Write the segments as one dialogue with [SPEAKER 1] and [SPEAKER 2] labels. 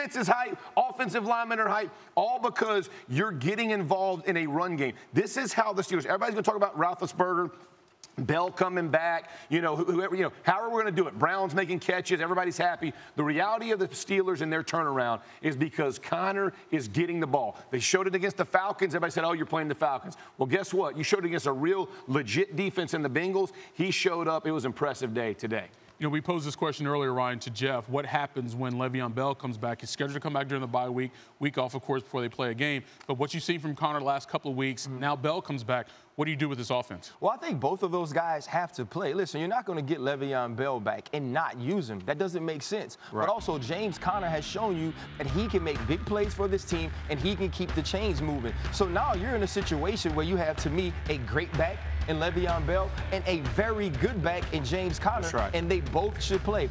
[SPEAKER 1] defense is hype, offensive linemen are hype, all because you're getting involved in a run game. This is how the Steelers, everybody's going to talk about Roethlisberger, Bell coming back, whoever, however we're going to do it. Brown's making catches, everybody's happy. The reality of the Steelers and their turnaround is because Connor is getting the ball. They showed it against the Falcons. Everybody said, oh, you're playing the Falcons. Well, guess what? You showed it against a real legit defense in the Bengals. He showed up. It was an impressive day today.
[SPEAKER 2] We posed this question earlier, Ryan, to Jeff. What happens when LeVeon Bell comes back? He's scheduled to come back during the bye week off, of course, before they play a game. But what you've seen from Connor the last couple of weeks, now Bell comes back. What do you do with this offense?
[SPEAKER 3] Well, I think both of those guys have to play. Listen, you're not going to get LeVeon Bell back and not use him. That doesn't make sense. Right. But also, James Conner has shown you that he can make big plays for this team and he can keep the chains moving. So now you're in a situation where you have, to me, a great back in LeVeon Bell and a very good back in James Conner.
[SPEAKER 1] That's right.
[SPEAKER 3] And they both should play.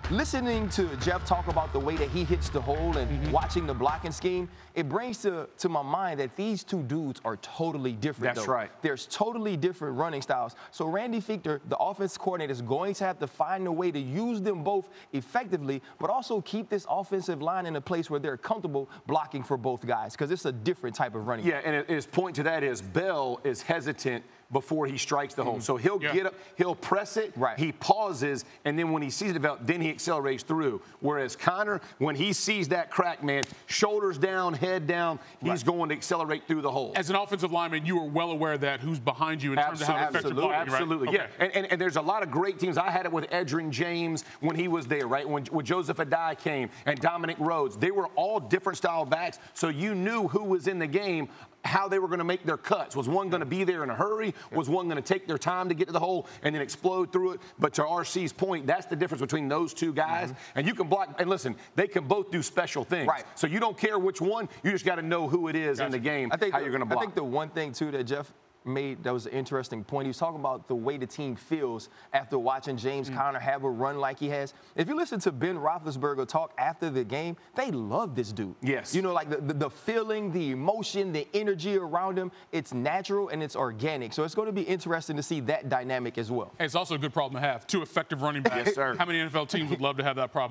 [SPEAKER 3] Listening to Jeff talk about the way that he hits the hole and watching the blocking scheme, it brings to my mind that these two dudes are totally different.
[SPEAKER 1] That's right.
[SPEAKER 3] There's totally different running styles. So Randy Fichtner, the offense coordinator, is going to have to find a way to use them both effectively, but also keep this offensive line in a place where they're comfortable blocking for both guys, because it's a different type of running.
[SPEAKER 1] Yeah, and his point to that is Bell is hesitant before he strikes the hole. So he'll get up, he'll press it, he pauses, and then when he sees it develop, then he accelerates through. Whereas Connor, when he sees that crack, man, shoulders down, head down, he's going to accelerate through the hole.
[SPEAKER 2] As an offensive lineman, you are well aware of that, who's behind you in terms of how to affect your blocking,
[SPEAKER 1] absolutely,
[SPEAKER 2] right?
[SPEAKER 1] Yeah. And there's a lot of great teams. I had it with Edgerrin James when he was there, right? When Joseph Adai came and Dominic Rhodes. They were all different style backs, so you knew who was in the game, how they were going to make their cuts. Was one going to be there in a hurry? Was one going to take their time to get to the hole and then explode through it? But to RC's point, that's the difference between those two guys. And you can block, and listen, they can both do special things. Right. So you don't care which one, you just got to know who it is in the game, how you're going to block.
[SPEAKER 3] I think the one thing, too, that Jeff made that was an interesting point. He was talking about the way the team feels after watching James Conner have a run like he has. If you listen to Ben Roethlisberger talk after the game, they love this dude.
[SPEAKER 1] Yes.
[SPEAKER 3] Like the feeling, the emotion, the energy around him, it's natural and it's organic. So it's going to be interesting to see that dynamic as well.
[SPEAKER 2] And it's also a good problem to have. Two effective running backs.
[SPEAKER 1] Yes, sir.
[SPEAKER 2] How many NFL teams would love to have that problem?